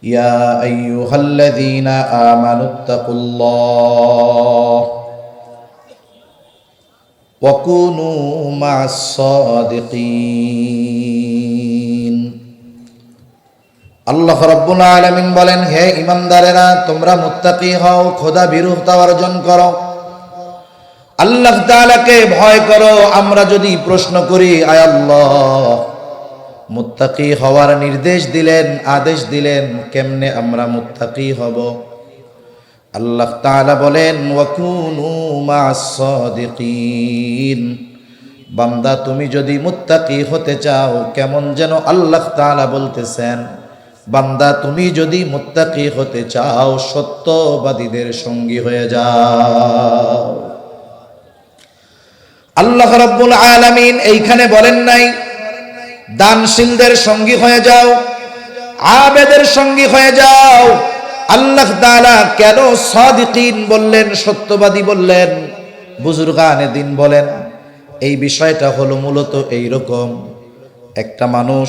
يا أيها الذين آمنوا اتقوا الله وكونوا مع الصادقين আল্লাহ রাব্বুল আলামিন বলেন, হে ঈমানদারেরা, তোমরা মুত্তাকি হও, খোদা বিরুদ্ধতা অর্জন করো, আল্লাহ তাআলাকে ভয় করো। আমরা যদি প্রশ্ন করি, আয় আল্লাহ, মুত্তাকি হওয়ার নির্দেশ দিলেন, আদেশ দিলেন, কেমনে আমরা মুত্তাকি হব? আল্লাহ তাআলা বলেন, ওয়াকুনু মা'আস সাদিকিন। বান্দা, তুমি যদি মুত্তাকি হতে চাও, কেমন যেন আল্লাহ তাআলা বলতেছেন, বান্দা তুমি যদি মুত্তাকি হতে চাও, সত্যবাদীদের সঙ্গী হয়ে যাও। আল্লাহ রাব্বুল আলামিন এইখানে বলেন নাই দানশীলদের সঙ্গী হয়ে যাও, আবেদের সঙ্গী হয়ে যাও। আল্লাহ তাআলা কেন সাদিকিন বললেন, সত্যবাদী বললেন, বুজুর্গানে দিন বলেন? এই বিষয়টা হলো মূলত এইরকম, একটা মানুষ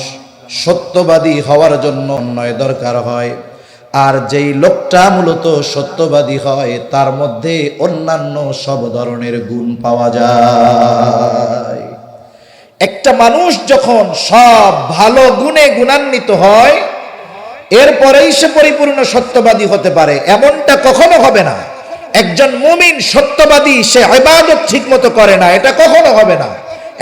সত্যবাদী হওয়ার জন্য অন্যায় দরকার হয়, আর যেই লোকটা মূলত সত্যবাদী হয় তার মধ্যে অন্যান্য সব ধরনের গুণ পাওয়া যায়। একটা মানুষ যখন সব ভালো গুণে গুণান্বিত হয়, এরপরেই সে পরিপূর্ণ সত্যবাদী হতে পারে, এমনটা কখনো হবে না। একজন মুমিন সত্যবাদী, সে ইবাদত ঠিকমতো করে না, এটা কখনো হবে না।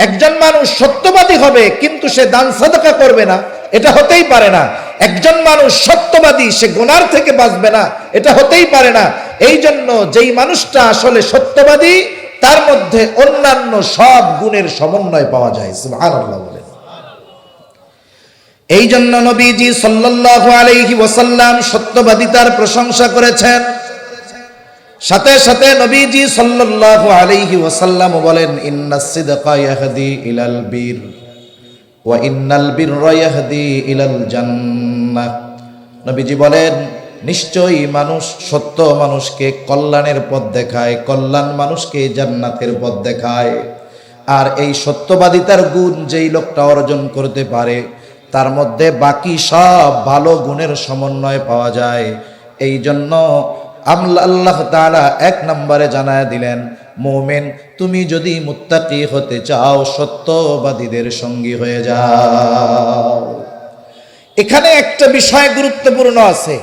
একজন মানুষ সত্যবাদী হবে কিন্তু সে দান সাদাকা করবে না, এটা হতেই পারে না। একজন মানুষ সত্যবাদী, সে গুনার থেকে বাঁচবে না, এটা হতেই পারে না। এই জন্য যেই মানুষটা আসলে সত্যবাদী, তার মধ্যে অন্যান্য সব গুণের সমন্বয় পাওয়া যায়। সুবহানাল্লাহ বলেন। এই জন্য নবীজি সাল্লাল্লাহু আলাইহি ওয়াসাল্লাম সত্যবাদিতার প্রশংসা করেছেন। সাথে সাথে নবীজি সাল্লাল্লাহু আলাইহি ওয়াসাল্লাম বলেন, ইন্নাস সিদকা ইয়াহদি ইলাল বির ওয়া ইন্নাল বিররা ইয়াহদি ইলাল জান্নাহ। নবীজি বলেন, নিশ্চয়ই মানুষ সত্য মানুষকে কল্যাণের পথ দেখায়, কল্যাণ মানুষকে জান্নাতের পথ দেখায়। আর এই সত্যবাদিতার গুণ যেই লোকটা অর্জন করতে পারে, তার মধ্যে বাকি সব ভালো গুণের সমন্বয় পাওয়া যায়। এই জন্য আল্লাহ তাআলা এক নম্বরে জানায় দিলেন, মুমিন, তুমি যদি মুত্তাকি হতে চাও, সত্যবাদীদের সঙ্গী হয়ে যাও। এখানে একটা বিষয় গুরুত্বপূর্ণ আছে,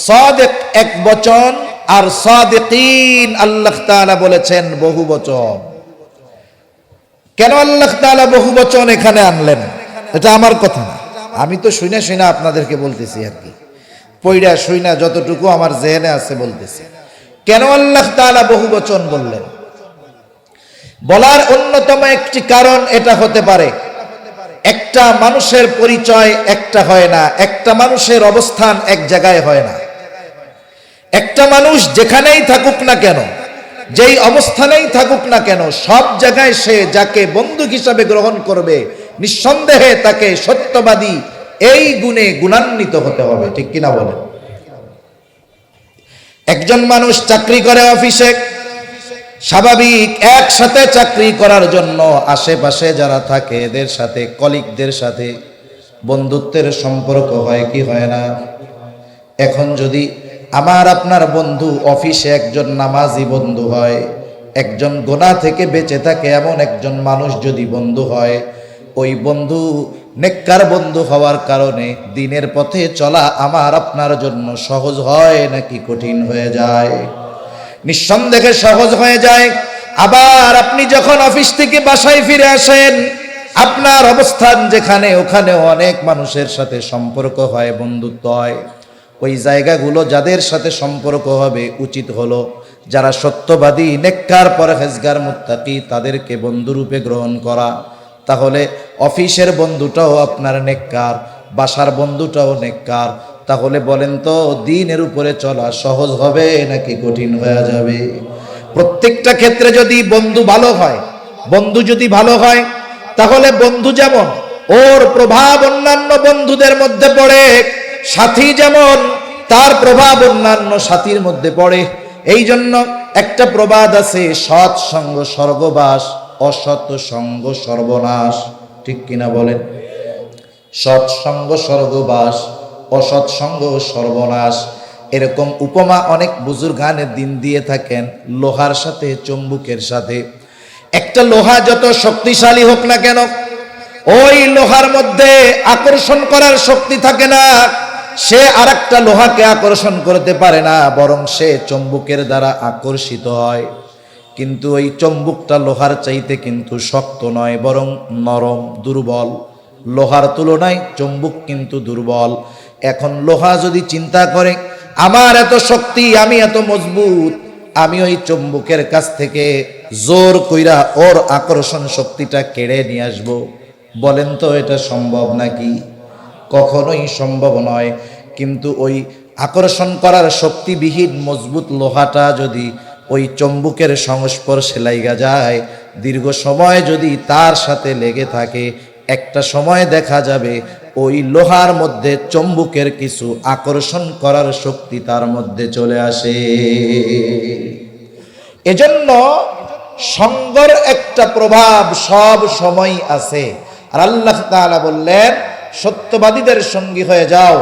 সাদিক এক বচন আর সাদিকিন আল্লাহ তাআলা বলেছেন বহু বচন। কেন আল্লাহ তাআলা বহু বচন এখানে আনলেন? এটা আমার কথা না, আমি তো শুনে শুনে আপনাদেরকে বলতেছি আর কি, পয়রা শুইনা যতটুকু আমার জেহেনে আছে বলতেছি। কেন আল্লাহ তাআলা বহু বচন বললেন? বলার অন্যতম একটি কারণ এটা হতে পারে, একটা মানুষের পরিচয় একটা হয় না, একটা মানুষের অবস্থান এক জায়গায় হয় না। একটা মানুষ যেখানেই থাকুক না কেন, যেই অবস্থানেই থাকুক না কেন, সব জায়গায় সে যাকে বন্ধু হিসাবে গ্রহণ করবে, নিঃসন্দেহে তাকে সত্যবাদী এই গুণে গুণান্বিত হতে হবে। ঠিক কিনা বলেন? একজন মানুষ চাকরি করে অফিসে, স্বাভাবিক একসাথে চাকরি করার জন্য আশেপাশে যারা থাকে এদের সাথে, কলিগদের সাথে বন্ধুত্বের সম্পর্ক হয় কি হয় না? এখন যদি আমার আপনার বন্ধু অফিসে একজন নামাজি বন্ধু হয়, একজন গুনাহ থেকে বেঁচে থাকে এমন একজন মানুষ যদি বন্ধু হয়, ওই বন্ধু নেককার বন্ধু হওয়ার কারণে দিনের পথে চলা আমার আপনার জন্য সহজ হয় নাকি কঠিন হয়ে যায়? নিঃসন্দেহে সহজ হয়ে যায়। আবার আপনি যখন অফিস থেকে বাসায় ফিরে আসেন, আপনার অবস্থান যেখানে, ওখানে অনেক মানুষের সাথে সম্পর্ক হয়, বন্ধুত্ব হয়। ওই জায়গাগুলো যাদের সাথে সম্পর্ক হবে, উচিত হলো যারা সত্যবাদী, নেককার, পরহেজগার, মুত্তাকি, তাদেরকে বন্ধুরূপে গ্রহণ করা। তাহলে অফিসের বন্ধুটাও আপনার নেককার, বাসার বন্ধুটাও নেককার। তাহলে বলেন তো, দ্বীনের উপরে চলা সহজ হবে নাকি কঠিন হয়ে যাবে? প্রত্যেকটা ক্ষেত্রে যদি বন্ধু ভালো হয়, বন্ধু যদি ভালো হয়, তাহলে বন্ধু যেমন ওর প্রভাব অন্যান্য বন্ধুদের মধ্যে পড়ে, সাথী যেমন তার প্রভাব অন্যান্য সাথীর মধ্যে পড়ে। এই জন্য একটা প্রবাদ আছে, সৎ সঙ্গ স্বর্গবাস, অসৎ সঙ্গ সর্বনাশ। ঠিক কিনা বলেন? সৎসঙ্গ স্বর্গবাস, অসৎ সঙ্গ সর্বনাশ। এরকম উপমা অনেক বুজুর্গানের দিন দিয়ে থাকেন লোহার সাথে চুম্বকের সাথে। একটা লোহা যত শক্তিশালী হোক না কেন, ওই লোহার মধ্যে আকর্ষণ করার শক্তি থাকে না, সে আরেকটা লোহাকে আকর্ষণ করতে পারে না, বরং সে চুম্বকের দ্বারা আকর্ষিত হয়। কিন্তু ওই চুম্বকটা লোহার চাইতে কিন্তু শক্ত নয়, বরং নরম, দুর্বল। লোহার তুলনায় চুম্বক কিন্তু দুর্বল। এখন লোহা যদি চিন্তা করে আমার এত শক্তি, আমি এত মজবুত, আমি ওই চুম্বকের কাছ থেকে জোর কইরা ওর আকর্ষণ শক্তিটা কেড়ে নিয়ে আসবো, বলেন তো এটা সম্ভব নাকি? কখনোই সম্ভব নয়। কিন্তু ওই আকর্ষণ করার শক্তিবিহীন মজবুত লোহাটা যদি ওই চুম্বকের সংস্পর্শে লাগা যায়, দীর্ঘ সময় যদি তার সাথে লেগে থাকে, একটা সময় দেখা যাবে ওই লোহার মধ্যে চুম্বকের কিছু আকর্ষণ করার শক্তি তার মধ্যে চলে আসে। এজন্য সঙ্গর একটা প্রভাব সব সময় আছে। আর আল্লাহ তাআলা বললেন সত্যবাদীদের সঙ্গী হয়ে যাও।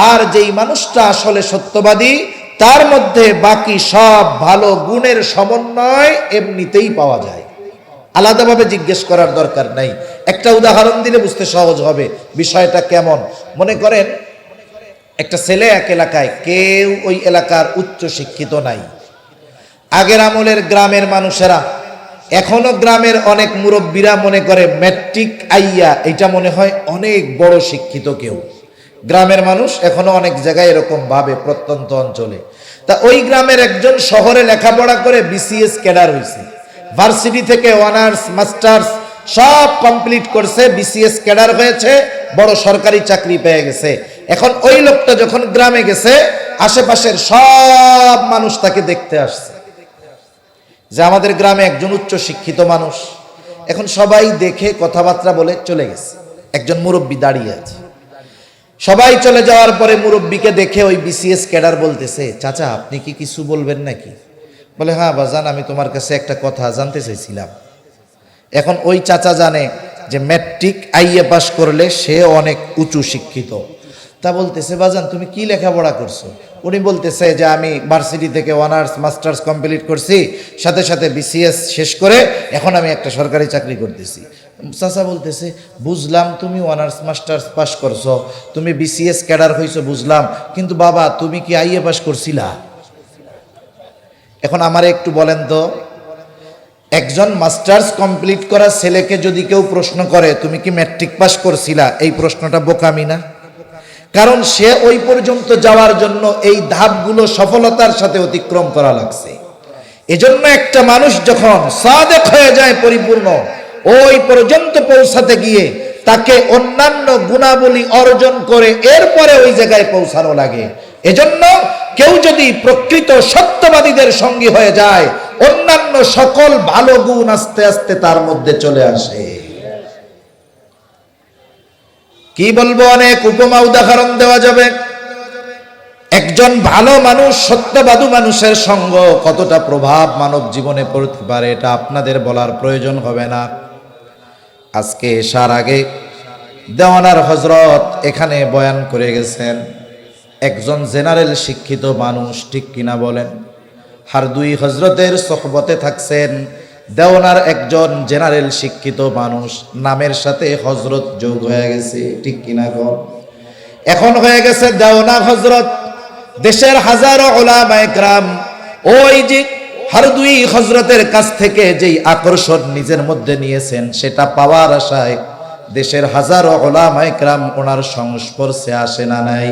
আর যেই মানুষটা আসলে সত্যবাদী, তার মধ্যে বাকি সব ভালো গুণের সমন্বয় এমনিতেই পাওয়া যায়, আলাদাভাবে জিজ্ঞেস করার দরকার নাই। একটা উদাহরণ দিলে বুঝতে সহজ হবে বিষয়টা কেমন। মনে করেন একটা ছেলে এক এলাকায়, কেউ ওই এলাকার উচ্চ শিক্ষিত নাই। আগের আমলের গ্রামের মানুষেরা, এখনো গ্রামের অনেক মুরব্বীরা মনে করে ম্যাট্রিক আইয়া এটা মনে হয় অনেক বড় শিক্ষিত কেউ। গ্রামের মানুষ এখনো অনেক জায়গায় এরকম ভাবে, প্রত্যন্ত অঞ্চলে। তা ওই গ্রামের একজন শহরে লেখাপড়া করে বিসিএস ক্যাডার হয়েছে, ভার্সিটি থেকে অনার্স মাস্টার্স সব কমপ্লিট করছে, বিসিএস ক্যাডার হয়েছে, বড় সরকারি চাকরি পেয়ে গেছে। এখন ওই লোকটা যখন গ্রামে গেছে, আশেপাশের সব মানুষ তাকে দেখতে আসছে যে আমাদের গ্রামে একজন উচ্চ শিক্ষিত মানুষ। এখন সবাই দেখে কথাবার্তা বলে চলে গেছে, একজন মুরব্বী দাঁড়িয়ে আছে। সবাই চলে যাওয়ার পরে মুরব্বীকে দেখে ওই বিসিএস ক্যাডার বলতেছে, চাচা আপনি কি কিছু বলবেন নাকি? বলে, হ্যাঁ বাজান, আমি তোমার কাছে একটা কথা জানতে চাইছিলাম। এখন ওই চাচা জানে যে ম্যাট্রিক আইএ পাস করলে সে অনেক উঁচু শিক্ষিত। তা বলতেছে, বাজান তুমি কি লেখাপড়া করছো? উনি বলতেছে যে আমি ভার্সিটি থেকে অনার্স মাস্টার্স কমপ্লিট করছি, সাথে সাথে বিসিএস শেষ করে এখন আমি একটা সরকারি চাকরি করতেছি। চাচা বলতেছে, বুঝলাম তুমি অনার্স মাস্টার্স পাস করছো, তুমি বিসিএস ক্যাডার হইছো বুঝলাম, কিন্তু বাবা তুমি কি আইএ পাস করছিলা? এখন আমারে একটু বলেন তো, একজন মাস্টার্স কমপ্লিট করা ছেলেকে যদি কেউ প্রশ্ন করে তুমি কি ম্যাট্রিক পাস করছিলা, এই প্রশ্নটা বোকামি না? কারণ সে ওই পর্যন্ত যাওয়ার জন্য এই ধাপগুলো সফলতার সাথে অতিক্রম করা লাগছে। এজন্য একটা মানুষ যখন সাদেক হয়ে যায় পরিপূর্ণ, ওই পর্যন্ত পৌঁছাতে গিয়ে তাকে অন্যান্য গুণাবলী অর্জন করে এরপরে ওই জায়গায় পৌঁছানো লাগে। এজন্য কেউ যদি প্রকৃত সত্যবাদীদের সঙ্গী হয়ে যায়, অন্যান্য সকল ভালো গুণ আস্তে আস্তে তার মধ্যে চলে আসে। কি বলবো, অনেক উপমা উদাহরণ দেওয়া যাবে। একজন ভালো মানুষ, সত্যবাদী মানুষের সঙ্গ কতটা প্রভাব মানব জীবনে পড়তে পারে এটা আপনাদের বলার প্রয়োজন হবে না। আজকে এশার আগে দেওয়ানার হযরত এখানে বয়ান করে গেছেন, একজন জেনারেল শিক্ষিত মানুষ, ঠিক কিনা বলেন? হারদুই হযরতের সোহবতে থাকছেন দেওয়ানার একজন জেনারেল শিক্ষিত মানুষ, নামের সাথে হযরত যোগ হয়ে গেছে, ঠিক কিনা গো? এখন হয়ে গেছে দেওয়ানা হযরত। দেশের হাজারো উলামায়ে কেরাম ওই যে হারদুই হযরতের কাছ থেকে যেই আকর্ষণ নিজের মধ্যে নিয়েছেন, সেটা পাওয়ার আশায় দেশের হাজারো উলামায়ে কেরাম ওনার সংস্পর্শে আসে না নাই?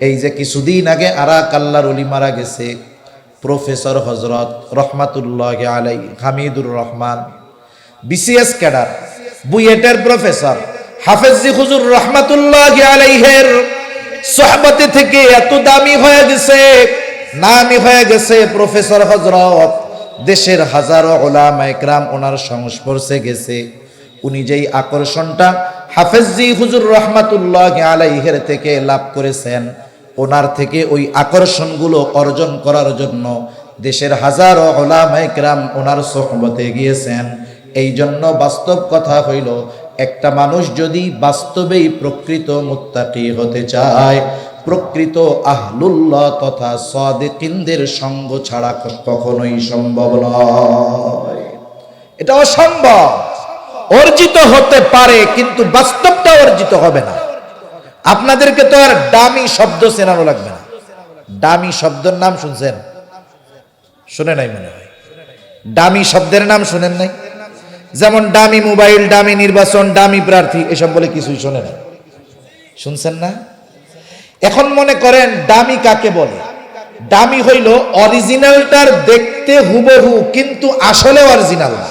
এই যে কিছুদিন আগে আরাক আল্লাহর ওলি মারা গেছে, প্রফেসর হযরত রহমাতুল্লাহি আলাইহি হামিদুর রহমান, বিসিএস ক্যাডার, বুয়েটের প্রফেসর হাফেজি হুজুর রহমাতুল্লাহি আলাইহির সোহবতে থেকে এত দামি হয়ে গেছে, নামি হয়ে গেছে প্রফেসর হযরত। দেশের হাজারো উলামায়ে কেরাম ওনার সংস্পর্শে গেছে। উনি যেই আকর্ষণটা হাফেজি হুজুর রহমাতুল্লাহি আলাইহির থেকে লাভ করেছেন, ওনার থেকে ওই আকর্ষণগুলো অর্জন করার জন্য দেশের হাজারো উলামায়ে কেরাম ওনার সোহবতে গিয়েছেন। এই জন্য বাস্তব কথা হইল একটা মানুষ যদি বাস্তবেই প্রকৃত মুত্তাকি হতে চায়, প্রকৃত আহলুল্লাহ তথা সাদিকিনদের সঙ্গ ছাড়া কখনোই সম্ভব নয়। এটা অসম্ভব। অর্জিত হতে পারে কিন্তু বাস্তবটা অর্জিত হবে না। আপনাদেরকে তো আর দামি শব্দ চেনানো লাগবে না। দামি শব্দের নাম শুনছেন? শুনে নাই মনে হয়। দামি শব্দের নাম শুনেন নাই? যেমন দামি মোবাইল, দামি নির্বাচন, দামি প্রার্থী, এসব বলে কিছুই শোনে নাই। শুনছেন না? এখন মনে করেন দামি কাকে বলে? দামি হইল অরিজিনালটার দেখতে হুবহু কিন্তু আসলে অরিজিনাল না।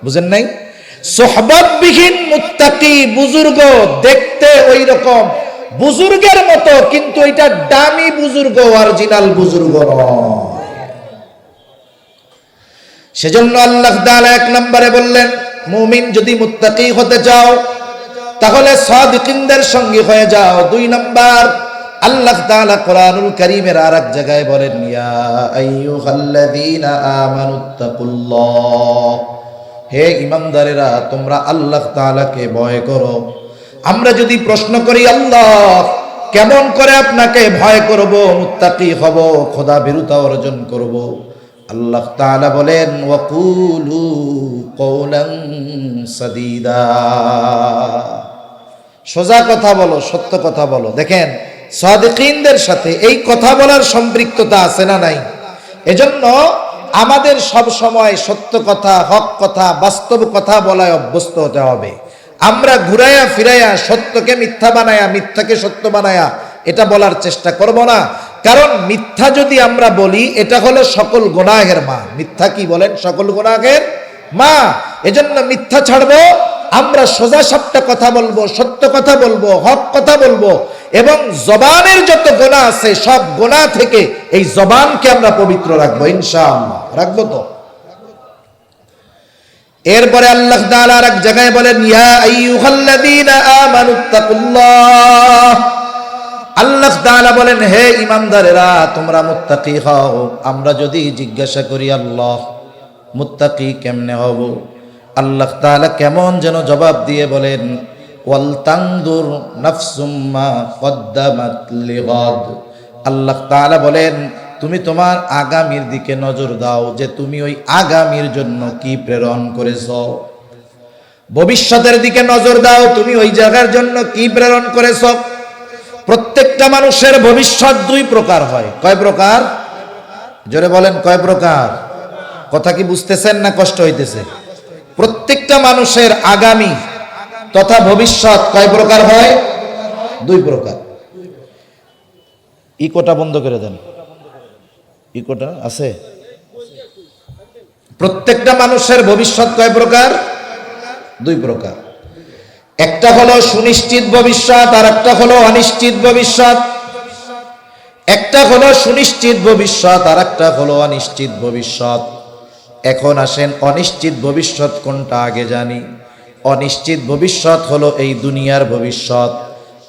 বুঝেন নাই? সোহবতবিহীন মুত্তাকি বুজুর্গ দেখতে ওই রকম বুজুর্গের মতো, কিন্তু এটা দামি বুজুর্গ, অরিজিনাল বুজুর্গ নয়। সেজন্য আল্লাহ তাআলা এক নম্বরে বললেন, মুমিন যদি মুত্তাকি হতে চাও তাহলে সাদিকিনদের সঙ্গী হয়ে যাও। 2 নম্বর, আল্লাহ তাআলা কোরআনুল কারীমের আরেক জায়গায় বলেন, ইয়া আইয়ুহাল্লাযীনা আমানুত্তাকুল্লাহ, হে ঈমানদারেরা তোমরা আল্লাহ তাআলাকে ভয় করো। আমরা যদি প্রশ্ন করি, আল্লাহ কেমন করে আপনাকে ভয় করব, মুত্তাকি হব, খোদা ভীরুতা অর্জন করব? আল্লাহ তাআলা বলেন, ওয়াকুলু কওলান সাদীদা, সোজা কথা বলো, সত্য কথা বলো। দেখেন সাদিকিনদের সাথে এই কথা বলার সম্পৃক্ততা আছে না নাই? এজন্য আমাদের সব সময় সত্য কথা, হক কথা, বাস্তব কথা বলায় অভ্যস্ত হতে হবে। আমরা ঘুরাইয়া ফিরাইয়া সত্যকে মিথ্যা বানায়া, মিথ্যাকে সত্য বানায়া এটা বলার চেষ্টা করব না। কারণ মিথ্যা যদি আমরা বলি, এটা হলো সকল গুনাহের মা। মিথ্যা কি বলেন? সকল গুনাহের মা। এজন্য মিথ্যা ছাড়বো, আমরা সোজা সাপটা কথা বলবো, সত্য কথা বলবো, হক কথা বলবো, এবং জবানের যত গুনাহ আছে সব গুনাহ থেকে এই জবানকে আমরা পবিত্র রাখবো, ইনশাআল্লাহ। রাখবো তো? এরপরে আল্লাহ তাআলা আর এক জায়গায় বলেন, ইয়া আইয়ুহাল্লাযীনা আমানুত্তাকুল্লাহ, আল্লাহ তাআলা বলেন, হে ঈমানদারেরা তোমরা মুত্তাকি হও। আমরা যদি জিজ্ঞাসা করি, আল্লাহ মুত্তাকি কেমনে হব, আল্লাহ তাআলা কেমন যেন জবাব দিয়ে বলেন, ওয়াল তানদুর নাফসুম মা কদ্দামাত লিগাদ। আল্লাহ তাআলা বলেন, তুমি তোমার আগামীর দিকে নজর দাও, যে তুমি ওই আগামীর জন্য কি প্রেরণ করেছো। ভবিষ্যতের দিকে নজর দাও, তুমি ওই জায়গার জন্য কি প্রেরণ করেছো। প্রত্যেকটা মানুষের ভবিষ্যৎ 2 প্রকার হয়। কয় প্রকার? জোরে বলেন, কয় প্রকার? কথা কি বুঝতেছেন না কষ্ট হইতেছে? প্রত্যেকটা মানুষের আগামী তথা ভবিষ্যৎ কয় প্রকার হয়? 2 প্রকার। ইকোটা বন্ধ করে দেন। ইকোটা আছে? প্রত্যেকটা মানুষের ভবিষ্যৎ কয় প্রকার? 2 প্রকার। একটা হলো সুনিশ্চিত ভবিষ্যৎ, আর একটা হলো অনিশ্চিত ভবিষ্যৎ। একটা হলো সুনিশ্চিত ভবিষ্যৎ, আর একটা হলো অনিশ্চিত ভবিষ্যৎ। এখন আসেন অনিশ্চিত ভবিষ্যৎ কোনটা আগে জানি। অনিশ্চিত ভবিষ্যৎ হলো এই দুনিয়ার ভবিষ্যৎ।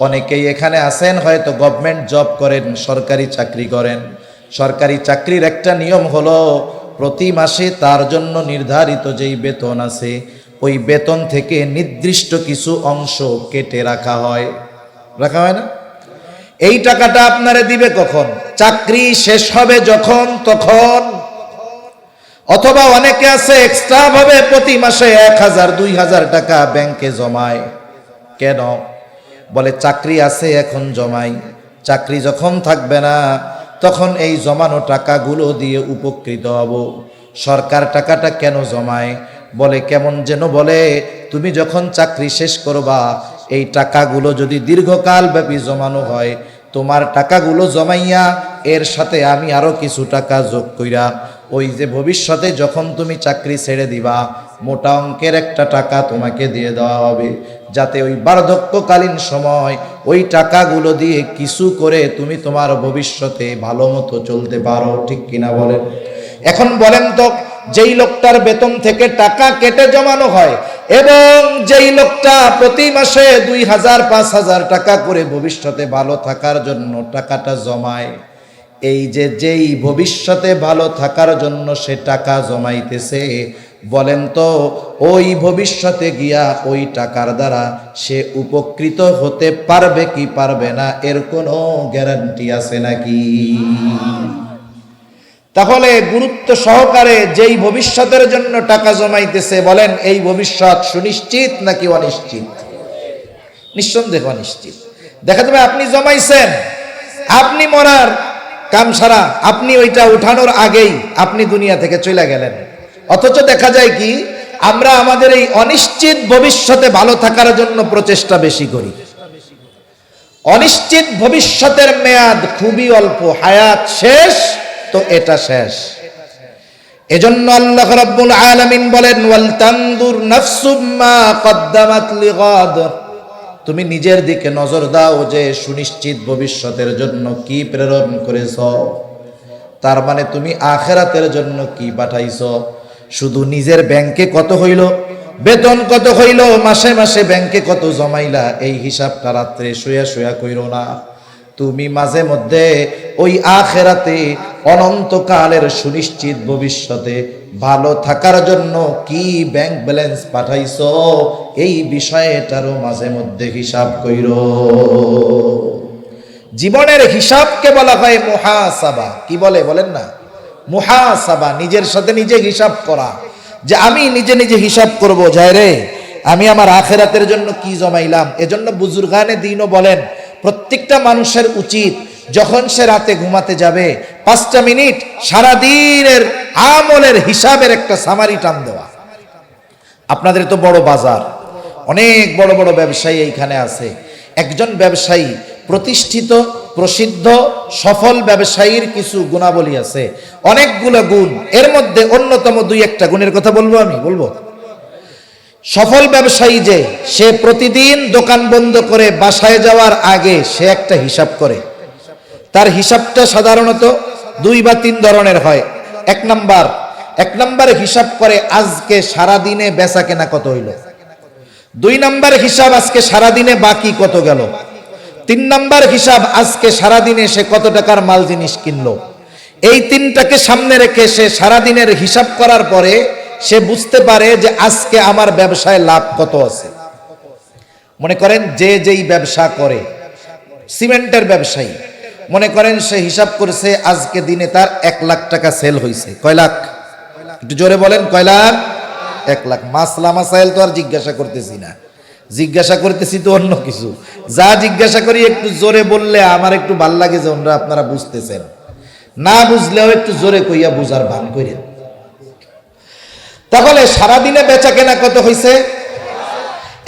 অনেকেই এখানে আছেন হয়তো গভর্নমেন্ট জব করেন, সরকারি চাকরি করেন। সরকারি চাকরির একটা নিয়ম হলো প্রতি মাসে তার জন্য নির্ধারিত যেই বেতন আছে, ওই বেতন থেকে নির্দিষ্ট কিছু অংশ কেটে রাখা হয়। রাখা হয় না? এই টাকাটা আপনারে দিবে কখন? চাকরি শেষ হবে যখন তখন। অথবা অনেকে আছে এক্সট্রা ভাবে প্রতি মাসে 1000 2000 টাকা ব্যাংকে জমায়। কেন? বলে চাকরি আছে এখন জমাই, চাকরি যখন থাকবে না তখন এই জমানো টাকাগুলো দিয়ে উপকৃত হব। সরকার টাকাটা কেন জমায়? বলে কেমন যেন বলে, তুমি যখন চাকরি শেষ করবা, এই টাকাগুলো যদি দীর্ঘকাল ব্যাপী জমানো হয়, তোমার টাকাগুলো জমাইয়া এর সাথে আমি আরো কিছু টাকা যোগ কইরা ওই যে ভবিষ্যতে যখন তুমি চাকরি ছেড়ে দিবা, মোটা অঙ্কের একটা টাকা তোমাকে দিয়ে দেওয়া হবে, যাতে ওই বার্ধক্যকালীন সময় ওই টাকাগুলো দিয়ে কিছু করে তুমি তোমার ভবিষ্যতে ভালো মতো চলতে পারো। ঠিক কিনা বলেন? এখন বলেন তো, যেই লোকটার বেতন থেকে টাকা কেটে জমানো হয় এবং যেই লোকটা প্রতি মাসে 2000 5000 টাকা করে ভবিষ্যতে ভালো থাকার জন্য টাকাটা জমায়, এই যে যেই ভবিষ্যতে ভালো থাকার জন্য সে টাকা জমাইতেছে, বলেন তো ওই ভবিষ্যতে গিয়া ওই টাকার দ্বারা সে উপকৃত হতে পারবে কি পারবে না এর কোনো গ্যারান্টি আছে নাকি? তাহলে গুরুত্ব সহকারে যেই ভবিষ্যতের জন্য টাকা জমাইতেছে, বলেন এই ভবিষ্যৎ সুনিশ্চিত নাকি অনিশ্চিত? নিঃসন্দেহ অনিশ্চিত। দেখা যাবে আপনি জমাইছেন, আপনি মরার কাম সারা, আপনি ওইটা উঠানোর আগেই আপনি দুনিয়া থেকে চলে গেলেন। অথচ দেখা যায় কি, আমরা আমাদের এই অনিশ্চিত ভবিষ্যতে ভালো থাকার জন্য প্রচেষ্টা বেশি করি। অনিশ্চিত ভবিষ্যতের মেয়াদ খুবই অল্প, হায়াত শেষ তো এটা শেষ। এজন্য আল্লাহ রাব্বুল আলামিন বলেন, ওয়াল তানদুর নাফসুম মা কদ্দামাত লিগাদ। তুমি নিজের দিকে নজর দাও যে সুনিশ্চিত ভবিষ্যতের জন্য কি প্রেরণ করেছ। তার মানে তুমি আখিরাতের জন্য কি পাঠাইছো। শুধু নিজের ব্যাংকে কত হইল, বেতন কত হইল, মাসে মাসে ব্যাংকে কত জমাইলা, এই হিসাবটা রাত্রে শুয়া শুয়া কইরো না। তুমি মাঝে মধ্যে ওই আখিরাতে অনন্তকালের সুনিশ্চিত ভবিষ্যতে ভালো থাকার জন্য কি ব্যাংক ব্যালেন্স পাঠাইছো, এই বিষয়টারও মাঝে মধ্যে হিসাব কইরো। জীবনের হিসাবকে বলা হয় মুহাসাবা। কি বলে বলেন না? মুহাসাবা, নিজের সাথে নিজে হিসাব করা। যে আমি নিজে নিজে হিসাব করব, যায় রে আমি আমার আখিরাতের জন্য কি জমাইলাম। এজন্য বুজুর্গানে দ্বীনও বলেন, প্রত্যেকটা মানুষের উচিত যখন সে রাতে ঘুমাতে যাবে 5টা মিনিট সারাদিনের আমলের হিসাবের একটা সামারি টান দেওয়া। আপনাদের তো বড় বাজার, অনেক বড় বড় ব্যবসায়ী এইখানে আছে। একজন ব্যবসায়ী, প্রতিষ্ঠিত প্রসিদ্ধ সফল ব্যবসায়ীর কিছু গুণাবলী আছে, অনেকগুলো গুণ। এর মধ্যে অন্যতম 2-1টা গুণের কথা বলবো আমি, বলবো। সফল ব্যবসায়ী যে, সে প্রতিদিন দোকান বন্ধ করে বাসায় যাওয়ার আগে সে একটা হিসাব করে। তার হিসাবটা সাধারণত 2 বা 3 ধরনের হয়। এক নাম্বার হিসাব করে আজকে সারা দিনে বেচা কেনা কত হইল। 2 নাম্বার হিসাব আজকে সারা দিনে বাকি কত গেল। 3 নাম্বার হিসাব আজকে সারা দিনে সে কত টাকার মাল জিনিস কিনলো। এই 3টাকে সামনে রেখে সে সারা দিনের হিসাব করার পরে সে বুঝতে পারে যে আজকে আমার ব্যবসায় লাভ কত আছে। মনে করেন যে যেই ব্যবসা করে, সিমেন্টের ব্যবসায়ী, মনে করেন সে হিসাব করেছে আজকে দিনে তার 1 লাখ টাকা সেল হয়েছে। কয় লাখ? একটু জোরে বলেন, কয় লাখ? 1 লাখ। মাসলা মাসাইল তো আর জিজ্ঞাসা করতেছি না, জিজ্ঞাসা করতেছি তো অন্য কিছু। যা জিজ্ঞাসা করি একটু জোরে বললে আমার একটু ভাল লাগে যে ওনারা আপনারা বুঝতেছেন, না বুঝলেও একটু জোরে কইয়া বুঝার ভান করেন। তাহলে সারাদিনে বেচা কেনা কত হয়েছে।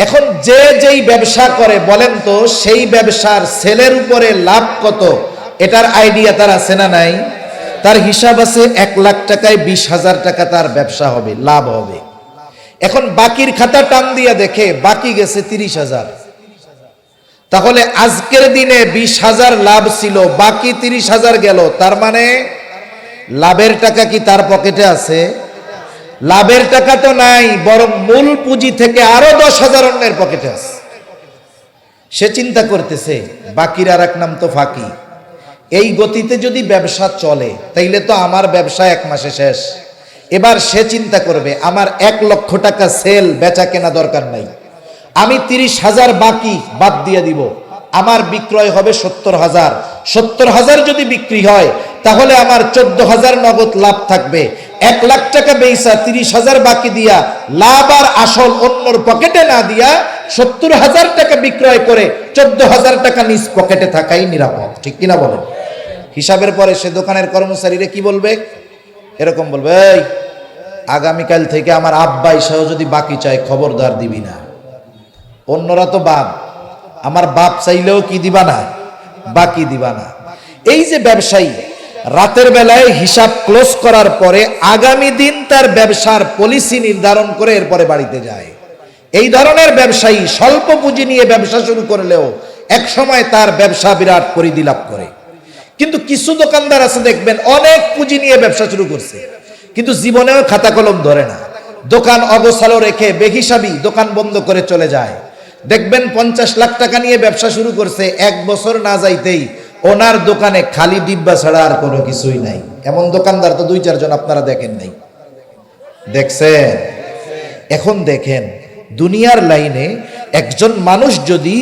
এখন যে যেই ব্যবসা করে বলেন তো, সেই ব্যবসার সেলের উপরে লাভ কত, এটার আইডিয়া তার আছে না নাই? তার হিসাব আছে 1 লাখ টাকায় 20,000 টাকা তার ব্যবসা হবে, লাভ হবে। এখন বাকির খাতা টান দিয়া দেখে বাকি গেছে 30,000। তাহলে আজকের দিনে 20,000 লাভ ছিল, বাকি 30,000 গেল। তার মানে লাভের টাকা কি তার পকেটে আছে? লাভের টাকা তো নাই, বরং মূল পুঁজি থেকে আরো 10,000 অন্যের পকেটে আছে। সে চিন্তা করতেছে বাকির আর এক নাম তো ফাঁকি। এই গতিতে যদি ব্যবসা চলে তাইলে তো আমার ব্যবসা 1 মাসে শেষ। এবার সে চিন্তা করবে আমার 1 লক্ষ টাকা সেল, বেচা কেনা দরকার নাই, আমি 30,000 বাকি বাদ দিয়ে দিব, আমার বিক্রয় হবে 70,000। 70,000 যদি বিক্রি হয় তাহলে আমার 14,000 নগদ লাভ থাকবে। 1 লাখ টাকা বেচা 30,000 বাকি দিয়া লাভ আর আসল অন্যর পকেটে না দিয়া 70,000 টাকা বিক্রয় করে 14,000 টাকা নিজ পকেটে থাকাই নিরাপদ। ঠিক কিনা বলেন? হিসাবের পরে সে দোকানের কর্মচারীরা কি বলবে? এরকম বলবে, এই আগামীকাল থেকে আমার আব্বা এসেও যদি বাকি চায় খবরদার দিবি না। অন্যরা তো বাপ, আমার বাপ চাইলেও কি দিবা না, বাকি দিবা না। এই যে ব্যবসায়ী রাতের বেলায় হিসাব ক্লোজ করার পরে আগামী দিন তার ব্যবসার পলিসি নির্ধারণ করে এরপরে বাড়িতে যায়, এই ধরনের ব্যবসায়ী স্বল্প পুঁজি নিয়ে ব্যবসা শুরু করলেও এক সময় তার ব্যবসা বিরাট পরিধি লাভ করে। কিন্তু কিছু দোকানদার আছে দেখবেন অনেক পুঁজি নিয়ে ব্যবসা শুরু করছে, কিন্তু জীবনেও খাতা কলম ধরে না, দোকান অগোছালো রেখে বেহিসাবি দোকান বন্ধ করে চলে যায়। দেখবেন 50 লাখ টাকা নিয়ে ব্যবসা শুরু করছে, 1 বছর না যাইতেই ওনার দোকানে খালি ডিব্বা ছাড়া আর কোনো কিছুই নাই। এমন দোকানদার তো 2-4 জন আপনারা দেখেন নাই, দেখছেন? এখন দেখেন, দুনিয়ার লাইনে একজন মানুষ যদি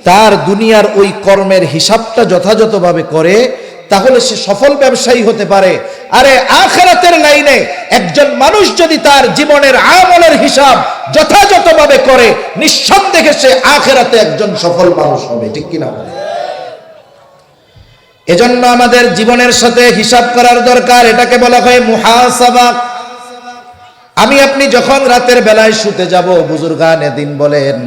তার দুনিয়ার ওই কর্মের হিসাবটা যথাযথভাবে করে তাহলে সে সফল ব্যবসায়ী হতে পারে। আরে আখিরাতের লাইনে একজন মানুষ যদি তার জীবনের আমলের হিসাব যথাযথভাবে করে, নিঃসন্দেহে সে আখিরাতে একজন সফল মানুষ হবে। ঠিক কিনা? এজন্য আমাদের জীবনের সাথে হিসাব করার দরকার। এটাকে বলা হয় মুহাসাবা। আমি আপনি যখন রাতের বেলায় শুতে যাব, বুজুর্গানে দিন বলেন,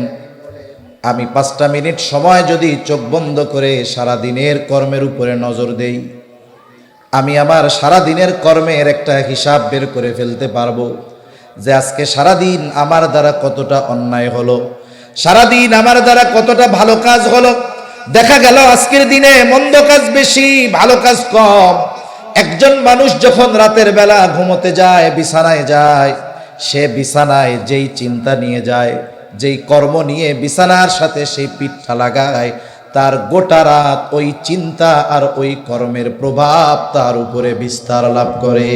আমি 5টা মিনিট সময় যদি চোখ বন্ধ করে সারা দিনের কর্মের উপরে নজর দেই, আমি আমার সারা দিনের কর্মের একটা হিসাব বের করে ফেলতে পারবো যে আজকে সারা দিন আমার দ্বারা কতটা অন্যায় হলো, সারা দিন আমার দ্বারা কতটা ভালো কাজ হলো। দেখা গেল আজকের দিনে মন্দ কাজ বেশি, ভালো কাজ কম। একজন মানুষ যখন রাতের বেলা ঘুমোতে যায়, বিছানায় যায়, সে বিছানায় যেই চিন্তা নিয়ে যায়, যেই কর্ম নিয়ে বিছানার সাথে সেই পিঠটা লাগায়, তার গোটা রাত ওই চিন্তা আর ওই কর্মের প্রভাব তার উপরে বিস্তার লাভ করে।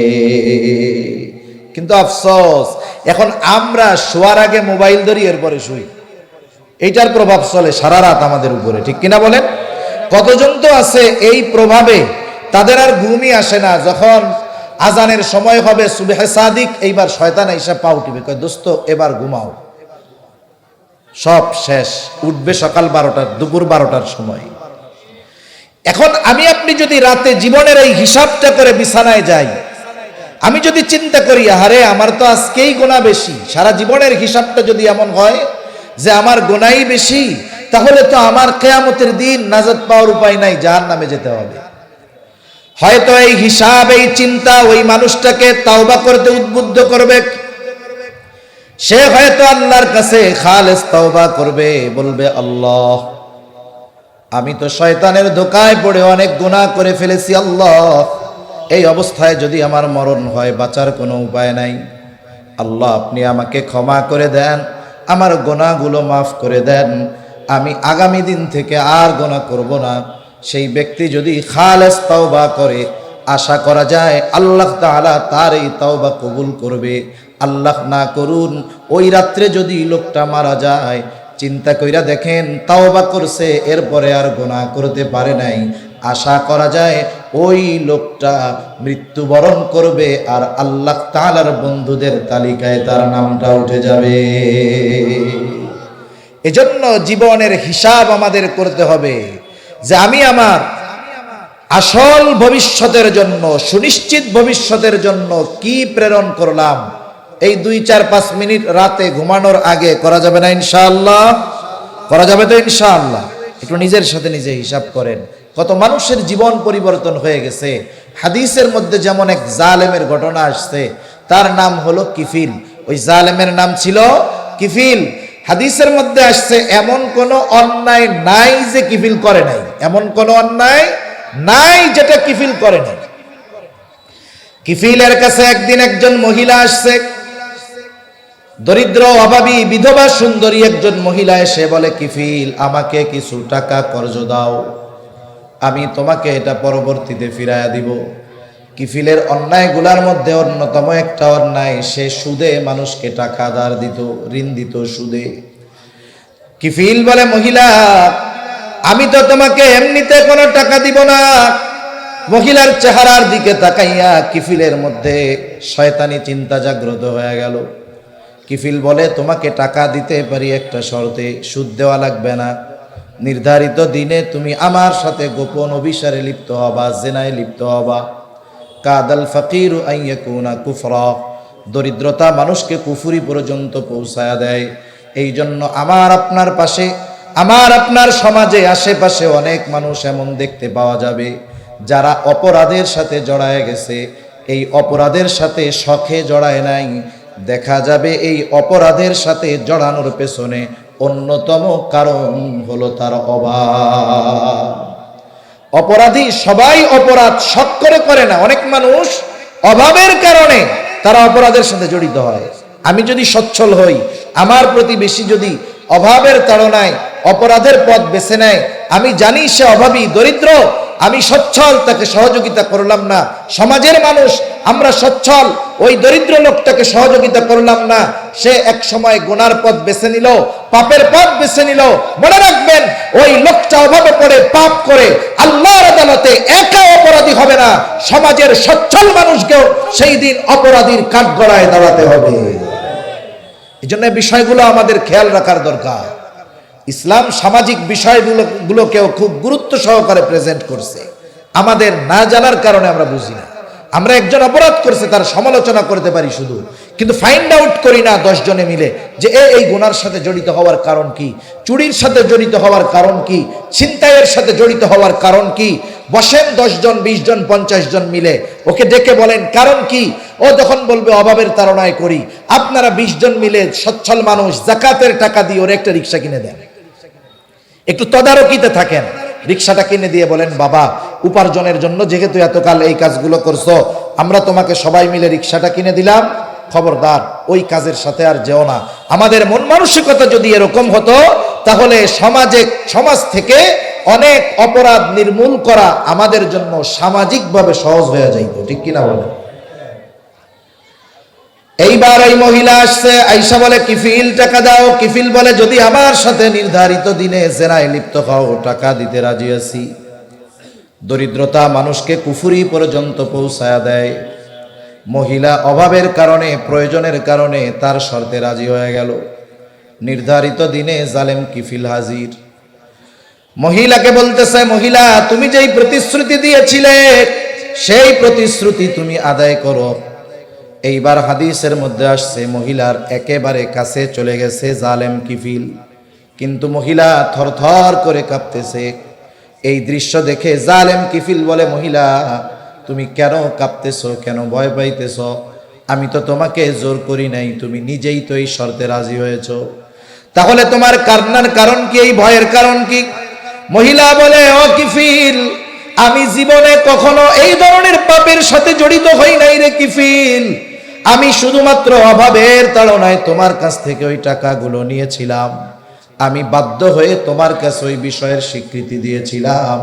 কিন্তু আফসোস, এখন আমরা শোয়ার আগে মোবাইল ধরি, এরপরে শুই। এইটার প্রভাব চলে সারা রাত আমাদের উপরে। ঠিক কিনা বলেন? কতজন তো আছে এই প্রভাবে তাদের আর ঘুমই আসে না। যখন আজানের সময় হবে, সুবহে সাদিক, এইবার শয়তান আইসা পা উঠিবে, কয় দোস্ত এবার ঘুমাও, সব শেষ, উঠবে সকাল 12টার, দুপুর 12টার সময়। এখন আমি আপনি যদি রাতে জীবনের এই হিসাবটা করে বিছানায় যাই, আমি যদি চিন্তা করি আরে আমার তো আজকেই গুনাহ বেশি, সারা জীবনের হিসাবটা যদি এমন হয় যে আমার গুনাহই বেশি, তাহলে তো আমার কিয়ামতের দিন নাজাত পাওয়ার উপায় নাই, জাহান্নামে যেতে হবে। হয়তো এই হিসাব, এই চিন্তা ওই মানুষটাকে তাওবা করতে উদ্বুদ্ধ করবে। সে হয়তো আল্লাহর কাছে খালেস তাওবা করবে, বলবে আল্লাহ আমি তো শয়তানের ধোঁকায় পড়ে অনেক গুনাহ করে ফেলেছি, আল্লাহ এই অবস্থায় যদি আমার মরণ হয়, বাঁচার কোনো উপায় নাই, আল্লাহ আপনি আমাকে ক্ষমা করে দেন, আমার গুনাহগুলো মাফ করে দেন, আমি আগামী দিন থেকে আর গুনাহ করব না। সেই ব্যক্তি যদি খালেস তাওবা করে, আশা করা যায় আল্লাহ তাআলা তার এই তাওবা কবুল করবে। আল্লাহ না করুন, ওই রাত্রে যদি লোকটা মারা যায়, চিন্তা কইরা দেখেন তাওবা করছে, এরপরে আর গুনাহ করতে পারে নাই, আশা করা যায় ওই লোকটা মৃত্যুবরণ করবে আর আল্লাহ তাআলার বন্ধুদের তালিকায় তার নামটা উঠে যাবে। এজন্য জীবনের হিসাব আমাদের করতে হবে যে আমি আমার আসল ভবিষ্যতের জন্য, সুনিশ্চিত ভবিষ্যতের জন্য কি প্রেরণ করলাম। এই 2-4-5 মিনিট রাতে ঘুমানোর আগে করা যাবে না ইনশাআল্লাহ? করা যাবে তো ইনশাআল্লাহ? একটু নিজের সাথে নিজে হিসাব করেন, কত মানুষের জীবন পরিবর্তন হয়ে গেছে। হাদিসের মধ্যে যেমন এক জালেমের ঘটনা আসছে, তার নাম হলো কিফিল। ওই জালেমের নাম ছিল কিফিল। হাদিসের মধ্যে আসছে এমন কোন অন্যায় নাই যে কিফিল করে নাই, এমন কোন অন্যায় নাই যেটা কিফিল করে নাই। কিফিলের কাছে একদিন একজন মহিলা আসছে, দরিদ্র অভাবী বিধবা সুন্দরী একজন মহিলা এসে বলে, কিফিল আমাকে কিছু টাকা কর্জ দাও, আমি তোমাকে এটা পরবর্তীতে ফিরাইয়া দিব। কিফিলের অন্যায়গুলার মধ্যে অন্যতম একটা অন্যায়, সে সুদে মানুষকে টাকা ধার দিত, ঋণ দিত সুদে। কিফিল বলে, মহিলা আমি তো তোমাকে এমনিতে কোনো টাকা দিব না। মহিলার চেহারার দিকে তাকাইয়া কিফিলের মধ্যে শয়তানি চিন্তা জাগ্রত হয়ে গেল। কিফিল বলে, তোমাকে টাকা দিতে পারি একটা শর্তে, সুদ দেওয়া লাগবে না, নির্ধারিত দিনে তুমি আমার সাথে গোপন অভিসারে লিপ্ত হবা, জেনায় লিপ্ত হবা। কাদাল ফাকির আইয়াকুনা কুফরা, দরিদ্রতা মানুষকে কুফরি পর্যন্ত পৌঁছায়া দেয়। এই জন্য আমার আপনার পাশে, আমার আপনার সমাজে আশেপাশে অনেক মানুষ এমন দেখতে পাওয়া যাবে যারা অপরাধের সাথে জড়ায় গেছে। এই অপরাধের সাথে শখে জড়ায় নাই, দেখা যাবে এই অপরাধের সাথে জড়ানোর পেছনে অন্যতম কারণ হলো তার অভাব। অপরাধী সবাই অপরাধ শখ করে করে না, অনেক মানুষ অভাবের কারণে তারা অপরাধের সাথে জড়িত হয়। আমি যদি সচ্ছল হই, আমার প্রতিবেশী যদি অভাবের তাড়নায় অপরাধের পথ বেছে নেয়, আমি জানি সে অভাবী দরিদ্র, আমি সচ্ছল তাকে সহযোগিতা করলাম না, সমাজের মানুষ আমরা সচ্ছল ওই দরিদ্র লোকটাকে সহযোগিতা করলাম না, সে এক সময় গুনার পথ বেছে নিল, পাপের পথ বেছে নিল, মনে রাখবেন ওই লোকটা অভাবে পড়ে পাপ করে আল্লাহর আদালতে একা অপরাধী হবে না, সমাজের সচ্ছল মানুষকেও সেই দিন অপরাধীর কাঠগড়ায় দাঁড়াতে হবে। এই জন্য বিষয়গুলো আমাদের খেয়াল রাখার দরকার। ইসলাম সামাজিক বিষয়গুলোকেও খুব গুরুত্ব সহকারে প্রেজেন্ট করছে। আমাদের না জানার কারণে আমরা বুঝি না। আমরা একজন অপরাধ করছে তার সমালোচনা করতে পারি শুধু, কিন্তু ফাইন্ড আউট করি না 10 জনে মিলে যে এই গুনার সাথে জড়িত হওয়ার কারণ কি, চুরির সাথে জড়িত হওয়ার কারণ কি, ছিনতাইয়ের সাথে জড়িত হওয়ার কারণ কি। বসেন 10 জন 20 জন 50 জন মিলে, ওকে ডেকে বলেন কারণ কি, ও যখন বলবে অভাবের তাড়নায় করি, আপনারা 20 জন মিলে সচ্ছল মানুষ যাকাতের টাকা দিয়ে ওর একটা রিক্সা কিনে দেন, একটু তদারকিতে থাকেন, রিক্সাটা কিনে দিয়ে বলেন বাবা উপার্জনের জন্য যেহেতু এতকাল এই কাজগুলো করছো, আমরা তোমাকে সবাই মিলে রিক্সাটা কিনে দিলাম, খবরদার ওই কাজের সাথে আর যেও না। আমাদের মন মানসিকতা যদি এরকম হতো তাহলে সমাজ থেকে অনেক অপরাধ নির্মূল করা আমাদের জন্য সামাজিকভাবে সহজ হয়ে যাইত, ঠিক কিনা বলেন? এইবার এই মহিলা আসছে, আয়েশা বলে কিফিল টাকা দাও। কিফিল বলে যদি আমার সাথে নির্ধারিত দিনে জেনায় লিপ্ত হও টাকা দিতে রাজি আছি। দরিদ্রতা মানুষকে কুফরি পর্যন্ত পৌঁছায়া দেয়। মহিলা অভাবের কারণে প্রয়োজনের কারণে তার শর্তে রাজি হয়ে গেল। নির্ধারিত দিনে জালেম কিফিল হাজির। মহিলাকে বলতেছে, মহিলা তুমি যেই প্রতিশ্রুতি দিয়েছিলে সেই প্রতিশ্রুতি তুমি আদায় করো। এইবার হাদিসের মধ্যে আসছে মহিলার একেবারে কাছে চলে গেছে জালেম কিফিল, কিন্তু মহিলা থরথর করে কাঁপতেছে। এই দৃশ্য দেখে জালেম কিফিল বলে, মহিলা তুমি কেন কাঁপতেছো, কেন ভয় পাইতেছ? আমি তো তোমাকে জোর করি নাই, তুমি নিজেই তো এই শর্তে রাজি হয়েছ, তাহলে তোমার কান্নার কারণ কি, এই ভয়ের কারণ কি? মহিলা বলে, ও কিফিল আমি জীবনে কখনো এই ধরনের পাপের সাথে জড়িত হই নাই রে কিফিল, আমি শুধুমাত্র অভাবের তাড়নায় তোমার কাছ থেকে ওই টাকাগুলো নিয়েছিলাম, আমি বাধ্য হয়ে তোমার কাছে ওই বিষয়ের স্বীকৃতি দিয়েছিলাম,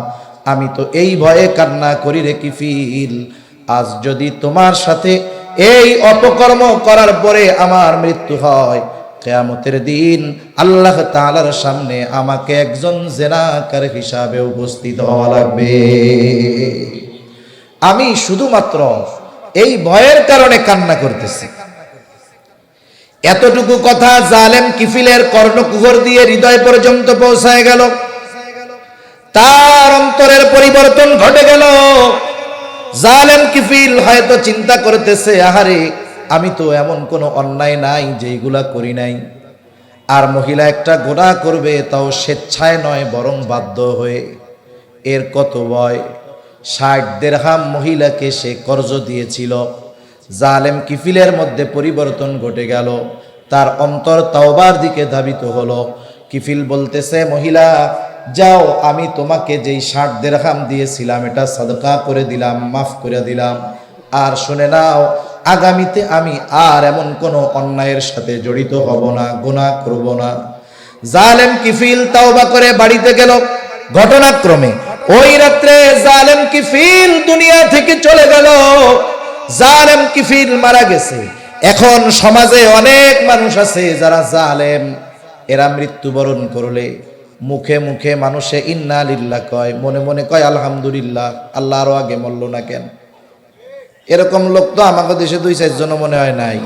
আমি তো এই ভয়ে কান্না করি রে কিফিল। আজ যদি তোমার সাথে এই অপকর্ম করার পরে আমার মৃত্যু হয়, কিয়ামতের দিন আল্লাহ তাআলার সামনে আমাকে একজন জেনাকার হিসাবে উপস্থিত হওয়া লাগবে। আমি শুধুমাত্র এই ভয়ের কারণে কান্না করতেছি। এতটুকু কথা জালেম কিফিলের কর্ণকুহর দিয়ে হৃদয় পর্যন্ত পৌঁছায় গেল, তার অন্তরের পরিবর্তন ঘটে গেল। জালেম কিফিল হয়তো চিন্তা করতেছে, আহারে আমি তো এমন কোনো অন্যায় নাই যেইগুলা করি নাই, আর মহিলা একটা গুনাহ করবে তাও স্বেচ্ছায় নয় বরং বাধ্য হয়ে, এর কত ভয়। 60 দিরহাম মহিলাকে সে কর্জ দিয়েছিল। জালেম কিফিলের মধ্যে পরিবর্তন ঘটে গেল, তার অন্তর তাওবার দিকে ধাবিত হলো। কিফিল বলতেছে, মহিলা যাও, আমি তোমাকে যেই 60 দিরহাম দিয়েছিলাম এটা সাদকা করে দিলাম, মাফ করে দিলাম, আর শুনে নাও আগামীতে আমি আর এমন কোনো অন্যায়ের সাথে জড়িত হব না, গুনাহ করব না। জালেম কিফিল তাওবা করে বাড়িতে গেল। ঘটনাক্রমে ওই রাত্রে জালেম কিফিল দুনিয়া থেকে চলে গেল। জালেম কিফিল মারা গেছে। এখন সমাজে অনেক মানুষ আছে যারা জালেম, এরা মৃত্যুবরণ করলে মুখে মুখে মানুষে ইন্না লিল্লাহ কয়, মনে মনে কয় আলহামদুলিল্লাহ, আল্লাহ আরো আগে মরল না কেন। এরকম লোক তো আমাদের দেশে 2-4 জন মনে হয় নাই।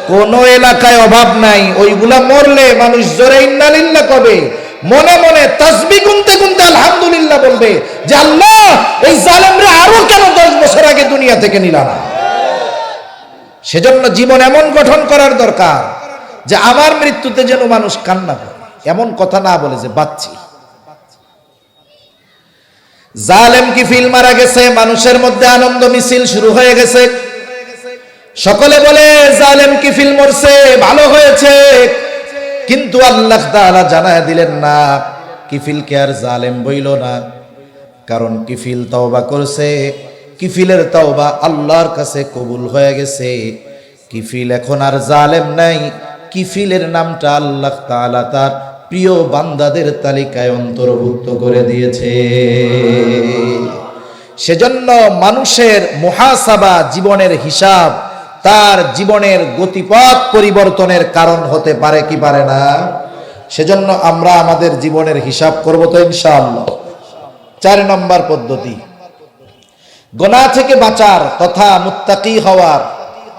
কোন এলাকায় অভাব নাই, ওইগুলা মরলে মানুষ জোরে ইন্না লিল্লাহ কবে, মনে মনে তাসবিহ গুনতে গুনতে আলহামদুলিল্লাহ বলবে যে আল্লাহ এই জালেমরা আরো কেন 10 বছর আগে দুনিয়া থেকে নিলাম। সেজন্য জীবন এমন গঠন করার দরকার যে আমার মৃত্যুতে যেন মানুষ কান্না করে, এমন কথা না বলে যে বাঁচছি। জালেম কিফিল মারা গেছে, মানুষের মধ্যে আনন্দ মিছিল শুরু হয়ে গেছে। সকলে বলে জালেম কিফিল মরছে, ভালো হয়েছে। কিন্তু আল্লাহ তাআলা জানায় দিলেন না, কিফিলকে আর জালেম বইল না, কারণ কিফিল তওবা করছে। কিফিলের তওবা আল্লাহর কাছে কবুল হয়ে গেছে। কিফিল এখন আর জালেম নাই, কিফিলের নামটা আল্লাহ তাআলা তার প্রিয় বান্দাদের তালিকায় অন্তর্ভুক্ত করে দিয়েছে। সেজন্য মানুষের মুহাসাবা, জীবনের হিসাব, তার জীবনের গতিপথ পরিবর্তনের কারণ হতে পারে কি পারে না? সেজন্য আমরা আমাদের জীবনের হিসাব করব তো ইনশাআল্লাহ। 4 নম্বর পদ্ধতি, গুনাহ থেকে বাঁচার তথা মুত্তাকি হওয়ার,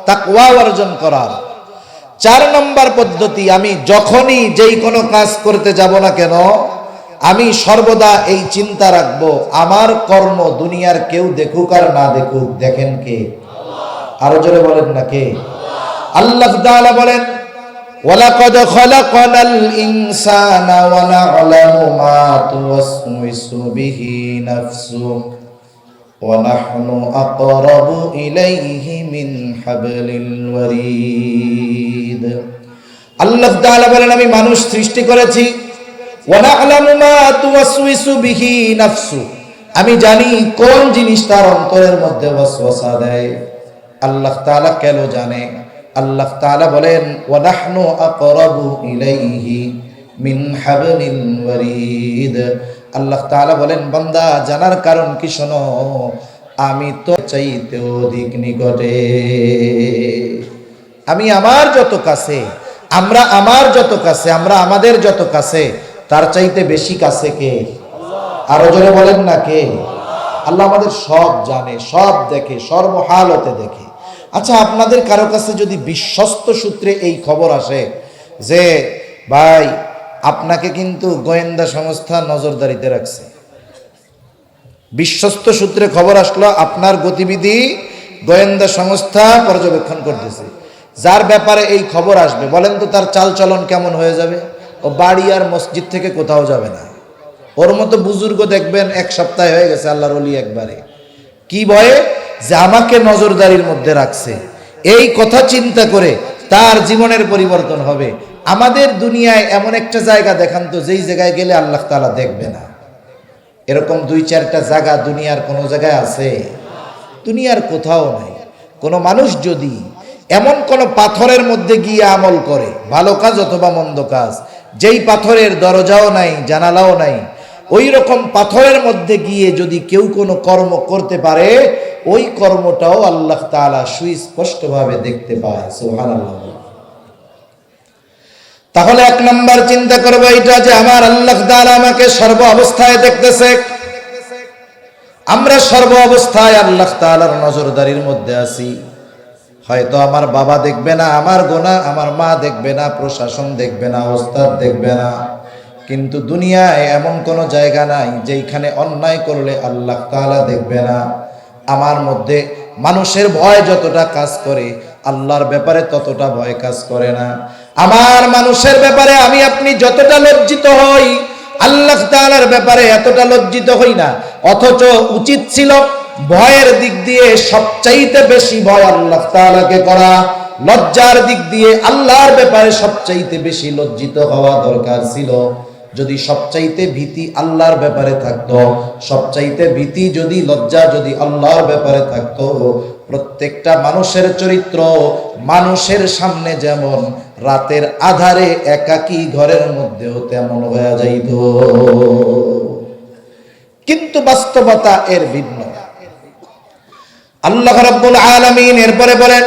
তাকওয়া অর্জন করার 4 নম্বর পদ্ধতি, আমি যখনই যেই কোনো কাজ করতে যাব না কেন, আমি সর্বদা এই চিন্তা রাখবো, আমার কর্ম দুনিয়ার কেউ দেখুক আর না দেখুক, দেখেন কে? আরো জোরে বলেন না কে? আল্লাহ তাআলা বলেন, ওয়ালাকাদ খালাকানাল ইনসানা ওয়া না'লামু মা তুওয়াসওয়িসু বিহি নাফসুহু ওয়া নাহনু আকরাবু ইলাইহি মিন হাবলিল ওয়ারিদ। আল্লাহ তাআলা বলেন, আমি মানুষ সৃষ্টি করেছি, ওয়া না'লামু মা তুওয়াসওয়িসু বিহি নাফসুহু, আমি জানি কোন জিনিস তার অন্তরের মধ্যে ওয়াসওয়াসা দেয়। আল্লাহ তাআলা কেন জানে? আল্লাহ তাআলা বলেন, ওয়া নাহনু আকরাবু ইলাইহি মিন হাবলিল ওয়ারিদ। আল্লাহ তাআলা বলেন, বান্দা জানার কারণ কি শোনো, আমি তো চাইতে অধিক নিকটে। আমি আমার যত কাছে, আমরা আমার যত কাছে, আমরা আমাদের যত কাছে, তার চাইতে বেশি কাছে কে? আরো জোরে বলেন না কে? আল্লাহ আমাদের সব জানে, সব দেখে, সর্বহালতে দেখে। আচ্ছা, আপনাদের কারো কাছে যদি বিশ্বস্ত সূত্রে এই খবর আসে যে ভাই আপনাকে কিন্তু গোয়েন্দা সংস্থা নজরদারিতে রাখছে, বিশ্বস্ত সূত্রে খবর আসলো আপনার গতিবিধি গোয়েন্দা সংস্থা পর্যবেক্ষণ করতেছে, যার ব্যাপারে এই খবর আসবে, বলেন তো তার চালচলন কেমন হয়ে যাবে? ও বাড়ি আর মসজিদ থেকে কোথাও যাবে না। ওর মতো বুজুর্গ দেখবেন 1 সপ্তাহ হয়ে গেছে আল্লাহর ওলি একবারে, কি ভয়ে? যে আমাকে নজরদারির মধ্যে রাখছে। এই কথা চিন্তা করে তার জীবনের পরিবর্তন হবে। আমাদের দুনিয়ায় এমন একটা জায়গা দেখান তো, যেই জায়গায় গেলে আল্লাহ তাআলা দেখবে না। এরকম 2-4টা জায়গা দুনিয়ার কোনো জায়গায় আছে? দুনিয়ার কোথাও নাই। কোনো মানুষ যদি এমন কোন পাথরের মধ্যে গিয়ে আমল করে, ভালো কাজ অথবা মন্দ কাজ, যেই পাথরের দরজাও নাই, জানালাও নাই, ওই রকম পাথরের মধ্যে গিয়ে যদি কেউ কোনো কর্ম করতে পারে, ওই কর্মটাও আল্লাহ তাআলা সুস্পষ্টভাবে দেখতে পায়। সুবহানাল্লাহ। তাহলে 1 নাম্বার চিন্তা করবো এটা, যে আমার আল্লাহ তাআলা আমাকে সর্ব অবস্থায় দেখতেছে। আমরা সর্ব অবস্থায় আল্লাহ তাআলার নজরদারির মধ্যে আছি। হয়তো আমার বাবা দেখবে না আমার গুনাহ, আমার মা দেখবে না, প্রশাসন দেখবে না, ওস্তাদ দেখবে না, কিন্তু দুনিয়ায় এমন কোনো জায়গা নাই যেখানে অন্যায় করলে আল্লাহ তাআলা দেখবে না। আমার মধ্যে মানুষের ভয় যতটা কাজ করে, আল্লাহর ব্যাপারে ততটা ভয় কাজ করে না। আমার মানুষের ব্যাপারে আমি আপনি যতটা লজ্জিত হই, আল্লাহ তাআলার ব্যাপারে এতটা লজ্জিত হই না। অথচ উচিত ছিল ভয়ের দিক দিয়ে সবচাইতে বেশি ভয় আল্লাহ তাআলাকে করা, লজ্জার দিক দিয়ে আল্লাহর ব্যাপারে সবচাইতে বেশি লজ্জিত হওয়া দরকার ছিল। যদি সবচাইতে ভীতি আল্লাহর ব্যাপারে থাকতো, সবচাইতে ভীতি যদি লজ্জা যদি আল্লাহর ব্যাপারে থাকতো, প্রত্যেকটা মানুষের চরিত্র মানুষের সামনে যেমন রাতের আধারে একাকী ঘরের মধ্যেও তেমন হয়ে যাইত। কিন্তু বাস্তবতা এর ভিন্ন। আল্লাহ রাব্বুল আলামিন এরপরে বলেন,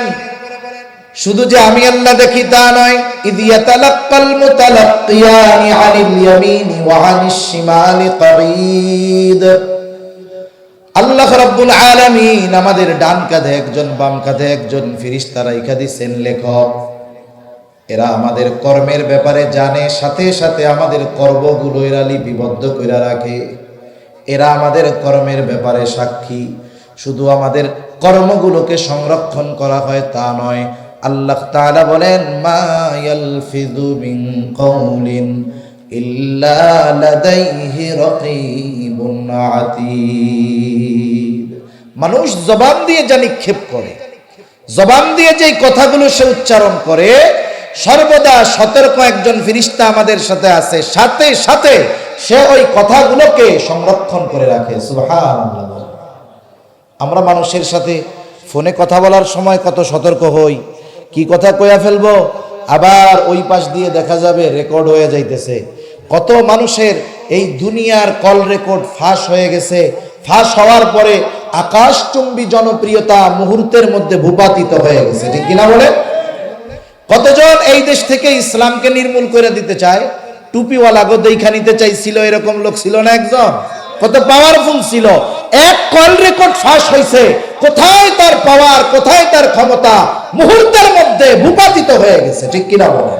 শুধু যে আমি আল্লাহ দেখি তা নয়, ইয ইয়াতালাক্কাল মুতালাক্কিয়ানি আনিল ইয়ামিনি ওয়া আনিশ শিমালি কাঈদ। আল্লাহ রাব্বুল আলামিন আমাদের ডান কাঁধে একজন, বাম কাঁধে একজন ফেরেশতা রাইখা দিয়েছেন লেখক। এরা আমাদের কর্মের ব্যাপারে জানে, সাথে সাথে আমাদের কর্মগুলো এরা লিপিবদ্ধ করে রাখে। এরা আমাদের কর্মের ব্যাপারে সাক্ষী। শুধু আমাদের কর্মগুলোকে সংরক্ষণ করা হয় তা নয়, আল্লাহ তাআলা বলেন, মা ইয়ালফিযু মিন কাওলিন ইল্লা লাদাইহি রাকীবুন আতীদ। মানুষ জবান দিয়ে যা নিক্ষেপ করে, জবান দিয়ে যেই কথাগুলো সে উচ্চারণ করে, সর্বদা সতর্ক একজন ফেরেশতা আমাদের সাথে আছে, সাথে সাথে সে ওই কথাগুলোকে সংরক্ষণ করে রাখে। সুবহানাল্লাহ। আমরা মানুষের সাথে ফোনে কথা বলার সময় কত সতর্ক হই, কি কথা কইয়া ফেলবো, আবার ওই পাশ দিয়ে দেখা যাবে রেকর্ড হয়ে যাইতেছে। কত মানুষের এই দুনিয়ার কল রেকর্ড ফাঁস হয়ে গেছে, ফাঁস হওয়ার পরে আকাশচুম্বী জনপ্রিয়তা মুহূর্তের মধ্যে ভূপাতিত হয়ে গেছে, ঠিক কিনা বলে? কতজন এই দেশ থেকে ইসলামকে নির্মূল করে দিতে চায়? টুপিওয়ালা গো দেখা নিতে চাইছিল, এরকম লোক ছিল না একজন? কত পাওয়ারফুল ছিল, এক কল রেকর্ড ফাঁস হয়েছে, কোথায় তার পাওয়ার, কোথায় তার ক্ষমতা, মুহূর্তের মধ্যে ভূপাতিত হয়ে গেছে, ঠিক কিনা বলে?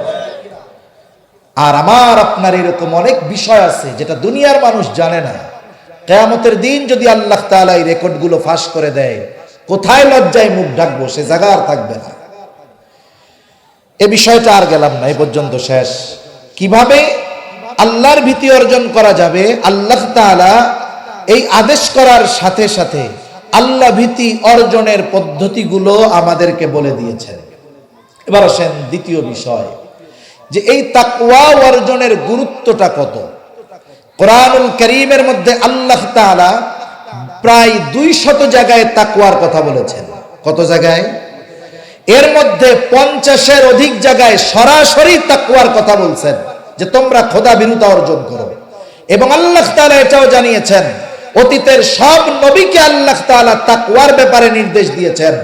আর আমার আপনার এরকম অনেক বিষয় আছে যেটা দুনিয়ার মানুষ জানে না। কিয়ামতের দিন যদি আল্লাহ তাআলা এই রেকর্ডগুলো ফাঁস করে দেয়, কোথায় লজ্জায় মুখ ঢাকবো, সে জায়গা আর থাকবে না। এ বিষয়টা আর গেলাম না, এই পর্যন্ত শেষ। কিভাবে আল্লাহর ভীতি অর্জন করা যাবে, আল্লাহ তাআলা এই আদেশ করার সাথে সাথে আল্লাহ ভীতি অর্জনের পদ্ধতিগুলো আমাদেরকে বলে দিয়েছেন। এবার আসেন দ্বিতীয় বিষয়, যে এই তাকওয়া অর্জনের গুরুত্বটা কত। কোরআনুল কারীমের মধ্যে আল্লাহ তাআলা প্রায় 200 জায়গায় তাকওয়ার কথা বলেছেন। কত জায়গায়? এর মধ্যে 50-এর অধিক জায়গায় সরাসরি তাকওয়ার কথা বলছেন, যে তোমরা খোদা ভীরুতা অর্জন করো। এবং আল্লাহ তাআলা এটাও জানিয়েছেন, অতীতের সব নবীকে আল্লাহ তাআলা তাকওয়ার ব্যাপারে নির্দেশ দিয়েছেন।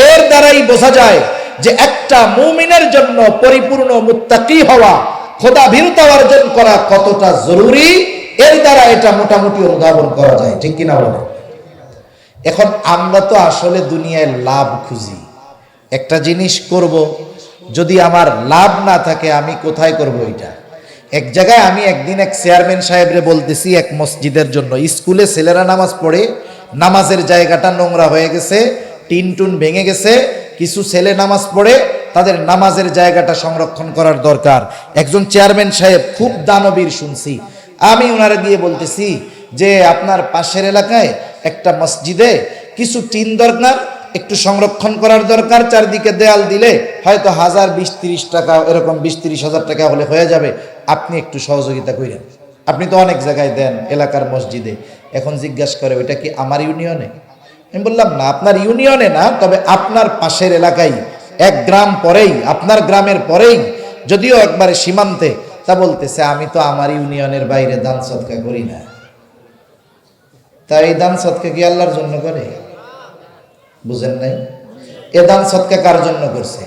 এর দ্বারাই বোঝা যায় যে একটা মুমিনের জন্য পরিপূর্ণ মুত্তাকি হওয়া, খোদা ভীরুতা অর্জন করা কতটা জরুরি, এর দ্বারা এটা মোটামুটি অনুধাবন করা যায়, ঠিক কিনা বলে? এখন আমরা তো আসলে দুনিয়ায় লাভ খুঁজি। একটা জিনিস করব, যদি আমার লাভ না থাকে আমি কোথায় করব এটা? এক জায়গায় আমি একদিন এক চেয়ারম্যান সাহেবরে বলতেছি, এক মসজিদের জন্য, স্কুলে ছেলেরা নামাজ পড়ে, নামাজের জায়গাটা নোংরা হয়ে গেছে, টিন টুন ভেঙে গেছে, কিছু ছেলে নামাজ পড়ে, তাদের নামাজের জায়গাটা সংরক্ষণ করার দরকার। একজন চেয়ারম্যান সাহেব খুব দানবীর শুনছি, আমি ওনারা গিয়ে বলতেছি যে আপনার পাশের এলাকায় একটা মসজিদে কিছু টিন দরকার, একটু সংরক্ষণ করার দরকার, চারদিকে দেয়াল দিলে হয়তো 1000-20-30 টাকা, এরকম 20-30 হাজার টাকা হলে হয়ে যাবে, আপনি একটু সহযোগিতা করেন। আপনি তো অনেক জায়গায় দেন এলাকার মসজিদে। এখন জিজ্ঞাসা করে, ওইটা কি আমার ইউনিয়নে? আমি বললাম না, আপনার ইউনিয়নে না, তবে আপনার পাশের এলাকায়, 1 গ্রাম পরেই, আপনার গ্রামের পরেই, যদিও একবারে সীমান্তে। তা বলতেছে, আমি তো আমার ইউনিয়নের বাইরে দান সদকা করি না। তাই এই দান সদকা কি আল্লাহর জন্য করে? বুঝেন নাই? এ দান সদকা কার জন্য করছে?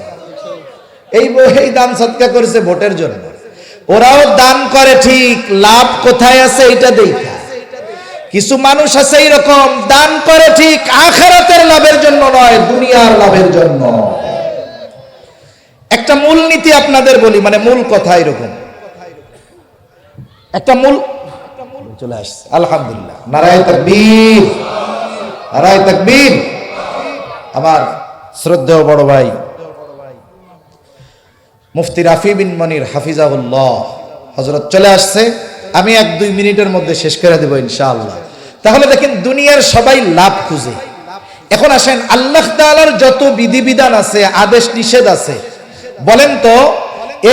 এই দান সদকা করেছে ভোটের জন্য। ওরাও দান করে ঠিক, লাভ কোথায় আছে এটা দেখা। কিছু মানুষ আছে এরকম, দান করে ঠিক, আখিরাতের লাভের জন্য নয়, দুনিয়ার লাভের জন্য। একটা মূল নীতি আপনাদের বলি, মানে মূল কথা এরকম একটা মূল চলে আসছে। আলহামদুলিল্লাহ, নারায়ে তাকবীর, নারায়ে তাকবীর। আমার শ্রদ্ধেয় বড় ভাই মুফতি রাফি বিন মনির হাফিজাহুল্লাহ হযরত চলে আসছে, আমি 1-2 মিনিটের মধ্যে শেষ করে দেব ইনশাআল্লাহ। তাহলে দেখেন, দুনিয়ার সবাই লাভ খুঁজে। এখন আসেন, আল্লাহ তাআলার যত বিধিবিধান আছে, আদেশ নিষেধ আছে, বলেন তো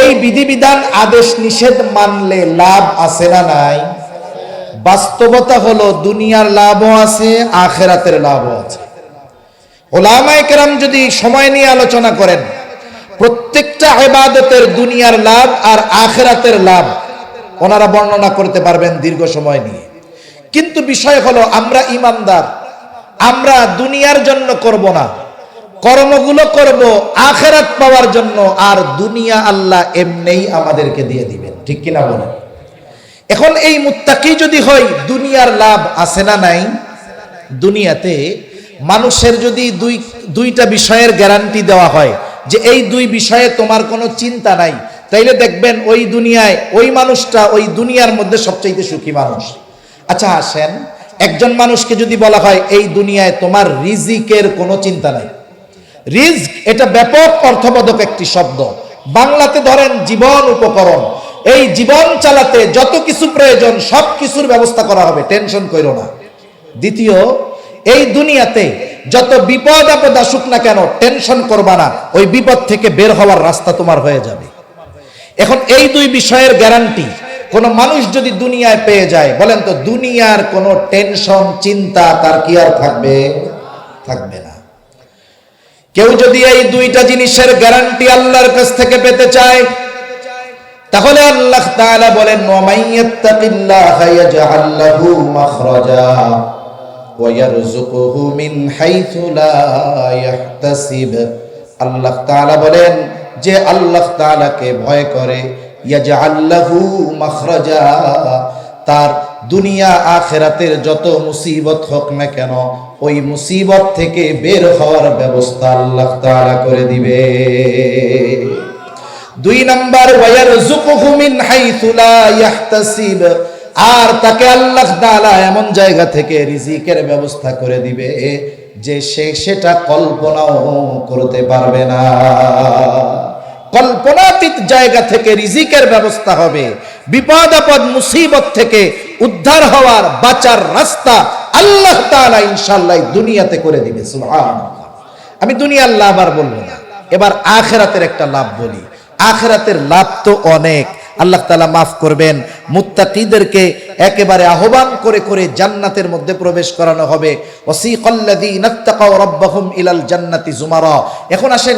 এই বিধিবিধান আদেশ নিষেধ মানলে লাভ আছে না নাই? বাস্তবতা হলো দুনিয়ার লাভও আছে, আখিরাতের লাভও আছে। উলামায়ে কেরাম যদি সময় নিয়ে আলোচনা করেন, প্রত্যেকটা ইবাদতের দুনিয়ার লাভ আর আখিরাতের লাভ ওনারা বর্ণনা করতে পারবেন দীর্ঘ সময় নিয়ে। কিন্তু বিষয় হলো, আমরা ইমানদার, আমরা দুনিয়ার জন্য করব না, কর্মগুলো করব আখিরাত পাওয়ার জন্য, আর দুনিয়া আল্লাহ এমনিই আমাদেরকে দিয়ে দিবেন, ঠিক কিনা বলেন? এখন এই মুত্তাকি যদি হয়, দুনিয়ার লাভ আছে না নাই? দুনিয়াতে মানুষের যদি দুইটা বিষয়ের গ্যারান্টি দেওয়া হয় যে এই 2 বিষয়ে তোমার কোনো চিন্তা নাই, তাইলে দেখবেন ওই দুনিয়ায় ওই মানুষটা ওই দুনিয়ার মধ্যে সবচেয়ে সুখী মানুষ। আচ্ছা আসেন, একজন মানুষকে যদি বলা হয় এই দুনিয়ায় তোমার রিজিকের কোনো চিন্তা নাই, রিজক এটা ব্যাপক অর্থবোধক একটি শব্দ। বাংলাতে ধরেন জীবন উপকরণ, এই জীবন চালাতে যত কিছু প্রয়োজন সব কিছুর ব্যবস্থা করা হবে, টেনশন করো না। দ্বিতীয়, এই দুনিয়াতে যত বিপদ আপদ আসুক না কেন টেনশন করবা না, ওই বিপদ থেকে বের হওয়ার রাস্তা তোমার হয়ে যাবে। এখন এই 2 বিষয়ের গ্যারান্টি কোন মানুষ যদি দুনিয়ায় পেয়ে যায়, বলেন তো দুনিয়ার কোনো টেনশন চিন্তা তার কি আর থাকবে? থাকবে না। কেউ যদি এই 2টা জিনিসের গ্যারান্টি আল্লাহর কাছ থেকে পেতে চায়, তাহলে আল্লাহ তাআলা বলেন ওয়া মাইয়াত্তাকিল্লাহা ইয়াজআল লাহু মাখরাজা ওয়া ইয়ারযুকুহু মিন হাইথু লা ইয়াহতাসিব। আল্লাহ তাআলা বলেন যে আল্লাহ তাআলাকে ভয় করে, ইয়াজআল লাহু মাখরাজা, তার দুনিয়া আখিরাতের যত মুসিবত হোক না কেন ওই মুসিবত থেকে বের হওয়ার ব্যবস্থা আল্লাহ তাআলা করে দিবে। 2 নাম্বার ওয়ায়ারযুকুহু মিন হাইথু লা ইয়াহতাসিব, আর তাকে আল্লাহ তাআলা এমন জায়গা থেকে রিজিকের ব্যবস্থা করে দিবে যে সে সেটা কল্পনাও করতে পারবে না। কল্পনাতীত জায়গা থেকে রিজিকের ব্যবস্থা হবে। বিপদ আপদ মুসিবত থেকে উদ্ধার হওয়ার বাঁচার রাস্তা আল্লাহ তাআলা ইনশাআল্লাহ দুনিয়াতে করে দিবে। সুবহানাল্লাহ। আমি দুনিয়ার লাভ আর বলবো না, এবার আখিরাতের একটা লাভ বলি। আখিরাতের লাভ তো অনেক। আল্লাহ তাআলা মাফ করবেন, মুত্তাকিদেরকে একেবারে আহ্বান করে করে জান্নাতের মধ্যে প্রবেশ করানো হবে। ওয়াসিকাল্লাযীনা ইত্তাকাউ রাব্বাহুম ইলাল জান্নাতি যুমারা। এখন আসেন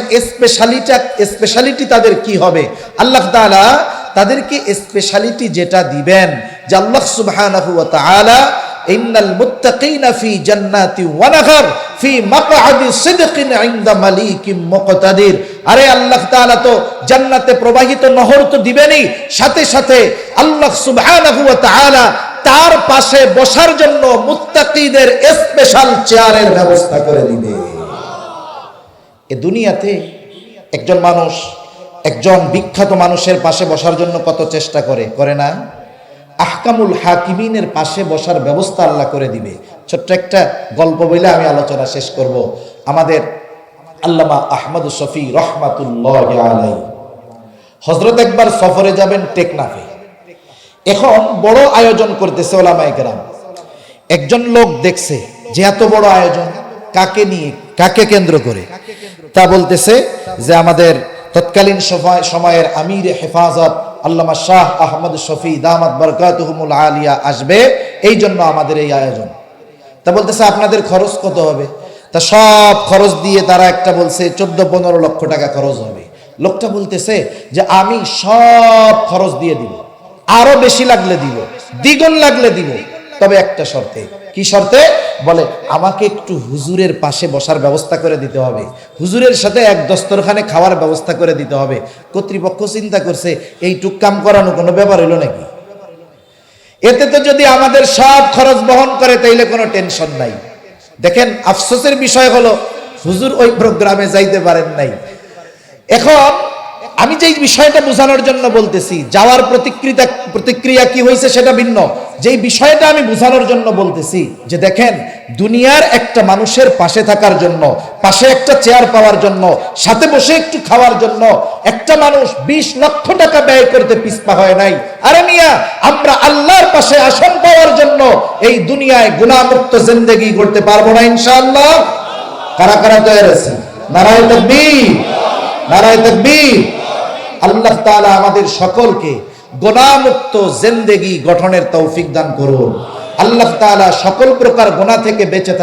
স্পেশালিটি তাদের কি হবে? আল্লাহ তাআলা তাদেরকে স্পেশালিটি যেটা দিবেন, যে আল্লাহ সুবহানাহু ওয়া তাআলা ইন্নাল মুত্তাকিনা ফি জান্নাতি ওয়া নাহার ফি মাকআদি সিদকিন ইনদা মালিকিম মুকতাদির। আরে আল্লাহ তাআলা তো জান্নাতে প্রবাহিত নহর তো দিবেনই, সাথে সাথে আল্লাহ সুবহানাহু ওয়া তাআলা তার পাশে বসার জন্য মুত্তাকিদের স্পেশাল চেয়ারের ব্যবস্থা করে দিবে। এ দুনিয়াতে একজন মানুষ একজন বিখ্যাত মানুষের পাশে বসার জন্য কত চেষ্টা করে না? আহকামুল হাকিমিনের পাশে বসার ব্যবস্থা আল্লাহ করে দিবে। ছোট্ট একটা গল্প বলে আমি আলোচনা শেষ করব। আমাদের আল্লামা আহমদ শফি রহমাতুল্লাহি আলাইহি হযরত একবার সফরে যাবেন টেকনাফে। এখন বড় আয়োজন করতেছে ওলামায়ে কেরাম। একজন লোক দেখছে যে এত বড় আয়োজন কাকে নিয়ে, কাকে কেন্দ্র করে, তা বলতেছে যে আমাদের তৎকালীন সময়ের আমির হেফাজত আল্লামা শাহ আহমদ শফি দামাত বারকাতুহুমুল আলিয়া আসবে, এই জন্য আমাদের এই আয়োজন। তা বলতেছে আপনাদের খরচ কত হবে? তা সব খরচ দিয়ে তারা একটা বলছে 14-15 লক্ষ টাকা খরচ হবে। লোকটা বলতেছে যে আমি সব খরচ দিয়ে দিব, আরো বেশি লাগলে দিব, দ্বিগুণ লাগলে দিব, তবে একটা শর্তে। কি শর্তে? বলে আমাকে একটু হুজুরের পাশে বসার ব্যবস্থা করে দিতে হবে, হুজুরের সাথে এক দস্তরখানে খাওয়ার ব্যবস্থা করে দিতে হবে। কর্তৃপক্ষ চিন্তা করছে এইটুক কাম করানো কোনো ব্যাপার হইল নাকি? এতে তো যদি আমাদের সব খরচ বহন করে তাইলে কোনো টেনশন নাই। দেখেন আফসোসের বিষয় হলো হুজুর ওই প্রোগ্রামে যাইতে পারেন নাই। এখন আমি যেই বিষয়টা বোঝানোর জন্য বলতেছি, যাওয়ার প্রতিক্রিয়া কি হয়েছে সেটা ভিন্ন। যেই বিষয়টা আমি বোঝানোর জন্য বলতেছি যে দেখেন দুনিয়ার একটা মানুষের পাশে থাকার জন্য, পাশে একটা চেয়ার পাওয়ার জন্য, সাথে বসে একটু খাওয়ার জন্য একটা মানুষ 20 লক্ষ টাকা ব্যয় করতে পিছপা হয় নাই। আরে মিয়া, আমরা আল্লাহর পাশে আসন পাওয়ার জন্য এই দুনিয়ায় গুনাহমুক্ত জিন্দেগি করতে পারবো না ইনশাআল্লাহ? কারা কারা তৈরি আছেন? নারায়ে তাকবীর, নারায়ে তাকবীর। আল্লাহ তাআলা আমাদের সকলকে গুনাহমুক্ত জিন্দেগি গঠনের তৌফিক দান করুন। আল্লাহ তাআলা সকল প্রকার গুনাহ থেকে বেঁচে থাকা